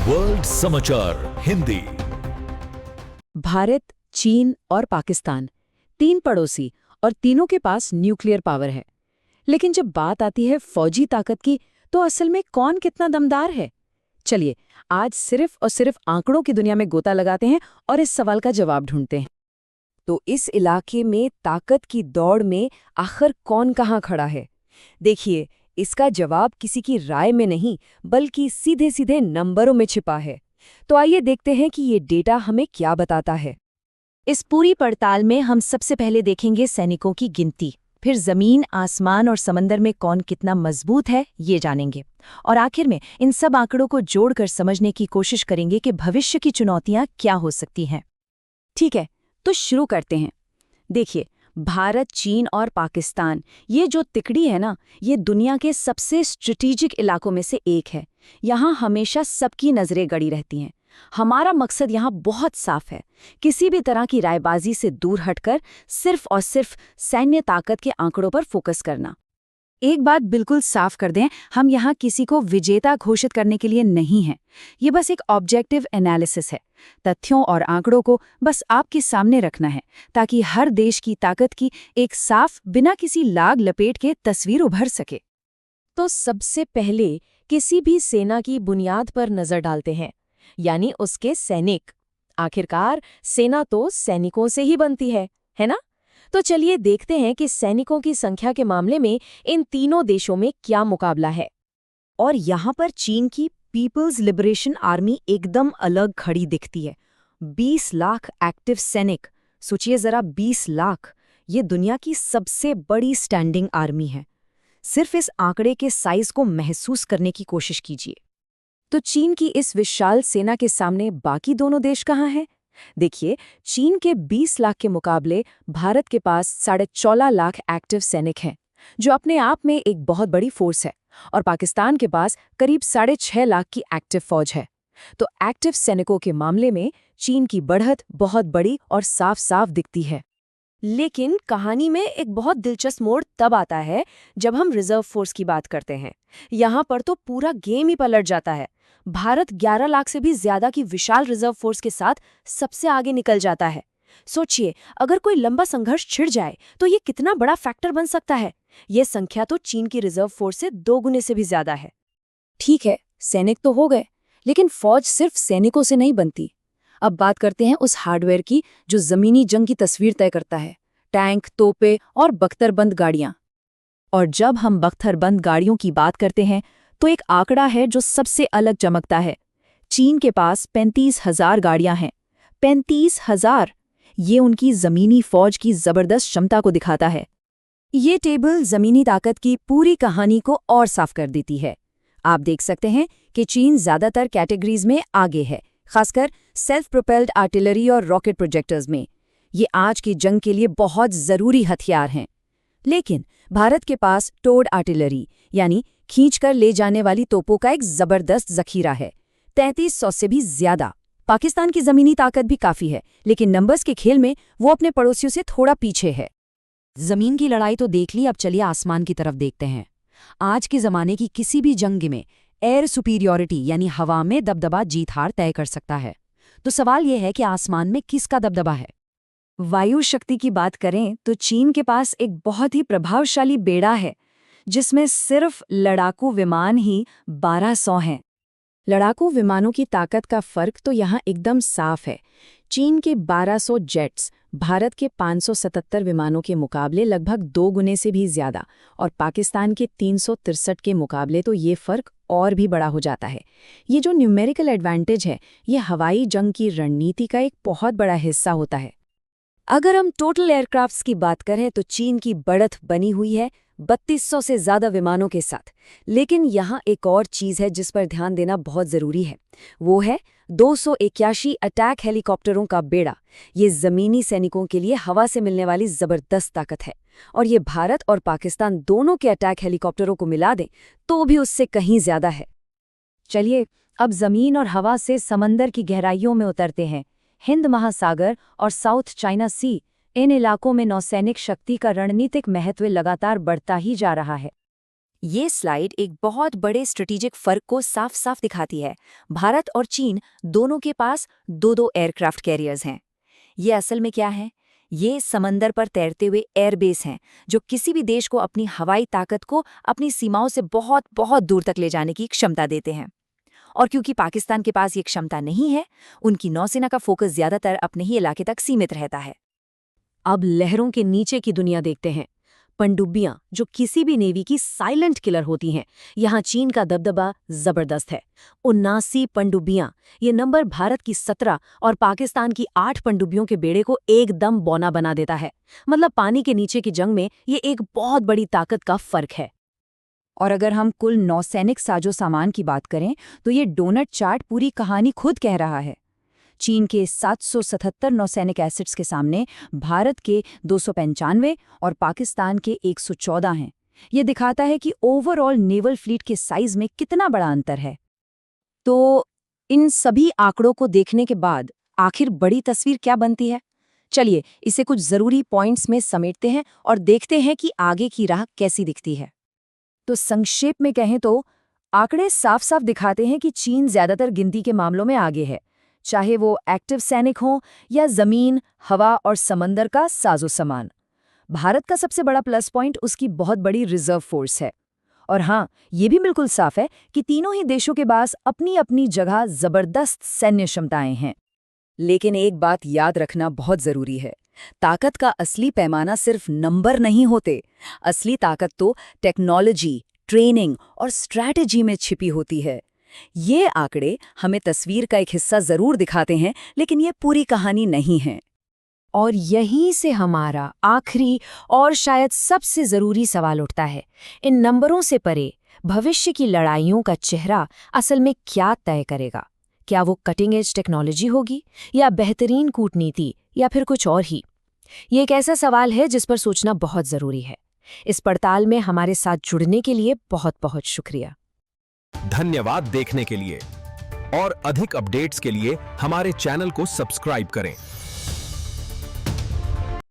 World समाचार हिंदी। भारत, चीन और पाकिस्तान, तीन पड़ोसी और तीनों के पास न्यूक्लियर पावर है। लेकिन जब बात आती है फौजी ताकत की, तो असल में कौन कितना दमदार है? चलिए, आज सिर्फ और सिर्फ आंकड़ों की दुनिया में गोता लगाते हैं और इस सवाल का जवाब ढूंढते हैं। तो इस इलाके में ताकत की दौड़ में आखिर कौन कहाँ खड़ा है? देखिए, इसका जवाब किसी की राय में नहीं, बल्कि सीधे सीधे नंबरों में छिपा है। तो आइए देखते हैं कि ये डेटा हमें क्या बताता है। इस पूरी पड़ताल में हम सबसे पहले देखेंगे सैनिकों की गिनती, फिर जमीन, आसमान और समंदर में कौन कितना मजबूत है ये जानेंगे, और आखिर में इन सब आंकड़ों को जोड़कर समझने की कोशिश करेंगे कि भविष्य की चुनौतियां क्या हो सकती हैं। ठीक है, तो शुरू करते हैं। देखिए, भारत, चीन और पाकिस्तान, ये जो तिकड़ी है ना, ये दुनिया के सबसे स्ट्रेटेजिक इलाकों में से एक है। यहाँ हमेशा सबकी नजरें गड़ी रहती हैं। हमारा मकसद यहाँ बहुत साफ है, किसी भी तरह की रायबाजी से दूर हटकर सिर्फ और सिर्फ सैन्य ताकत के आंकड़ों पर फोकस करना। एक बात बिल्कुल साफ कर दें, हम यहाँ किसी को विजेता घोषित करने के लिए नहीं हैं। ये बस एक ऑब्जेक्टिव एनालिसिस है। तथ्यों और आंकड़ों को बस आपके सामने रखना है, ताकि हर देश की ताकत की एक साफ, बिना किसी लाग लपेट के तस्वीर उभर सके। तो सबसे पहले किसी भी सेना की बुनियाद पर नजर डालते हैं, यानी उसके सैनिक। आखिरकार सेना तो सैनिकों से ही बनती है ना? तो चलिए देखते हैं कि सैनिकों की संख्या के मामले में इन तीनों देशों में क्या मुकाबला है। और यहाँ पर चीन की पीपल्स लिबरेशन आर्मी एकदम अलग खड़ी दिखती है। 20 लाख एक्टिव सैनिक। सोचिए जरा, 20 लाख! ये दुनिया की सबसे बड़ी स्टैंडिंग आर्मी है। सिर्फ इस आंकड़े के साइज को महसूस करने की कोशिश कीजिए। तो चीन की इस विशाल सेना के सामने बाकी दोनों देश कहाँ हैं? देखिए, चीन के 20 लाख के मुकाबले भारत के पास 14.5 लाख एक्टिव सैनिक हैं, जो अपने आप में एक बहुत बड़ी फोर्स है। और पाकिस्तान के पास करीब 6.5 लाख की एक्टिव फौज है। तो एक्टिव सैनिकों के मामले में चीन की बढ़त बहुत बड़ी और साफ साफ दिखती है। लेकिन कहानी में एक बहुत दिलचस्प मोड़ तब आता है जब हम रिजर्व फोर्स की बात करते हैं। यहाँ पर तो पूरा गेम ही पलट जाता है। भारत 11 लाख से भी ज्यादा की विशाल रिजर्व फोर्स के साथ सबसे आगे निकल जाता है। सोचिए, अगर कोई लंबा संघर्ष छिड़ जाए तो ये कितना बड़ा फैक्टर बन सकता है। ये संख्या तो चीन की रिजर्व फोर्स से 2 गुने से भी ज्यादा है। ठीक है, सैनिक तो हो गए, लेकिन फौज सिर्फ सैनिकों से नहीं बनती। अब बात करते हैं उस हार्डवेयर की जो जमीनी जंग की तस्वीर तय करता है। टैंक, तोपे और बख्तरबंद गाड़ियां। और जब हम बख्तरबंद गाड़ियों की बात करते हैं, तो एक आंकड़ा है जो सबसे अलग चमकता है। चीन के पास 35,000 गाड़ियां हैं। 35,000! ये उनकी जमीनी फौज की जबरदस्त क्षमता को दिखाता है। ये टेबल जमीनी ताकत की पूरी कहानी को और साफ कर देती है। आप देख सकते हैं कि चीन ज्यादातर कैटेगरीज में आगे है, खासकर सेल्फ प्रोपेल्ड आर्टिलरी और रॉकेट प्रोजेक्टर्स में। ये आज की जंग के लिए बहुत जरूरी हथियार हैं। लेकिन भारत के पास टोड आर्टिलरी, यानी खींचकर ले जाने वाली तोपों का एक जबरदस्त जखीरा है, 3300 से भी ज्यादा। पाकिस्तान की जमीनी ताकत भी काफी है, लेकिन नंबर्स के खेल में वो अपने पड़ोसियों से थोड़ा पीछे है। जमीन की लड़ाई तो देख ली, अब चलिए आसमान की तरफ देखते हैं। आज के जमाने की किसी भी जंग में एयर सुपीरियॉरिटी, यानी हवा में दबदबा जीत हार तय कर सकता है। तो सवाल यह है कि आसमान में किसका दबदबा है? वायु शक्ति की बात करें तो चीन के पास एक बहुत ही प्रभावशाली बेड़ा है, जिसमें सिर्फ लड़ाकू विमान ही 1200 हैं। लड़ाकू विमानों की ताकत का फर्क तो यहाँ एकदम साफ है। चीन के 1200 जेट्स भारत के 577 विमानों के मुकाबले लगभग 2 गुने से भी ज्यादा, और पाकिस्तान के 363 के मुकाबले तो ये फर्क और भी बड़ा हो जाता है। ये जो न्यूमेरिकल एडवांटेज है, ये हवाई जंग की रणनीति का एक बहुत बड़ा हिस्सा होता है। अगर हम टोटल एयरक्राफ्ट्स की बात करें तो चीन की बढ़त बनी हुई है 3200 से ज्यादा विमानों के साथ। लेकिन यहाँ एक और चीज़ है जिस पर ध्यान देना बहुत ज़रूरी है। वो है 281 अटैक हेलीकॉप्टरों का बेड़ा। ये ज़मीनी सैनिकों के लिए हवा से मिलने वाली ज़बरदस्त ताकत है, और ये भारत और पाकिस्तान दोनों के अटैक हेलीकॉप्टरों को मिला दें तो भी उससे कहीं ज़्यादा है। चलिए, अब ज़मीन और हवा से समंदर की गहराइयों में उतरते हैं। हिंद महासागर और साउथ चाइना सी, इन इलाकों में नौसैनिक शक्ति का रणनीतिक महत्व लगातार बढ़ता ही जा रहा है। ये स्लाइड एक बहुत बड़े स्ट्रेटेजिक फर्क को साफ साफ दिखाती है। भारत और चीन दोनों के पास दो दो एयरक्राफ्ट कैरियर्स हैं। ये असल में क्या है? ये समंदर पर तैरते हुए एयरबेस हैं, जो किसी भी देश को अपनी हवाई ताकत को अपनी सीमाओं से बहुत बहुत दूर तक ले जाने की क्षमता देते हैं। और क्योंकि पाकिस्तान के पास ये क्षमता नहीं है, उनकी नौसेना का फोकस ज्यादातर अपने ही इलाके तक सीमित रहता है। अब लहरों के नीचे की दुनिया देखते हैं। पनडुब्बियां, जो किसी भी नेवी की साइलेंट किलर होती हैं, यहाँ चीन का दबदबा जबरदस्त है। 79 पनडुब्बियां, ये नंबर भारत की 17 और पाकिस्तान की 8 पनडुब्बियों के बेड़े को एकदम बौना बना देता है। मतलब पानी के नीचे की जंग में ये एक बहुत बड़ी ताकत का फर्क है। और अगर हम कुल नौसैनिक साजो सामान की बात करें, तो ये डोनट चार्ट पूरी कहानी खुद कह रहा है। चीन के 777 नौसैनिक एसेट्स के सामने भारत के 295 और पाकिस्तान के 114 हैं। ये दिखाता है कि ओवरऑल नेवल फ्लीट के साइज में कितना बड़ा अंतर है। तो इन सभी आंकड़ों को देखने के बाद आखिर बड़ी तस्वीर क्या बनती है? चलिए इसे कुछ जरूरी पॉइंट्स में समेटते हैं और देखते हैं कि आगे की राह कैसी दिखती है। तो संक्षेप में कहें तो आंकड़े साफ साफ दिखाते हैं कि चीन ज्यादातर गिनती के मामलों में आगे है, चाहे वो एक्टिव सैनिक हों या जमीन, हवा और समंदर का साजो सामान। भारत का सबसे बड़ा प्लस पॉइंट उसकी बहुत बड़ी रिजर्व फोर्स है। और हाँ, ये भी बिल्कुल साफ है कि तीनों ही देशों के पास अपनी अपनी जगह जबरदस्त सैन्य क्षमताएं हैं। लेकिन एक बात याद रखना बहुत जरूरी है, ताकत का असली पैमाना सिर्फ नंबर नहीं होते। असली ताकत तो टेक्नोलॉजी, ट्रेनिंग और स्ट्रैटेजी में छिपी होती है। ये आंकड़े हमें तस्वीर का एक हिस्सा जरूर दिखाते हैं, लेकिन ये पूरी कहानी नहीं है। और यहीं से हमारा आखिरी और शायद सबसे जरूरी सवाल उठता है। इन नंबरों से परे भविष्य की लड़ाइयों का चेहरा असल में क्या तय करेगा? क्या वो कटिंग एज टेक्नोलॉजी होगी, या बेहतरीन कूटनीति, या फिर कुछ और ही? ये एक ऐसा सवाल है जिस पर सोचना बहुत जरूरी है। इस पड़ताल में हमारे साथ जुड़ने के लिए बहुत बहुत शुक्रिया। धन्यवाद देखने के लिए। और अधिक अपडेट्स के लिए हमारे चैनल को सब्सक्राइब करें।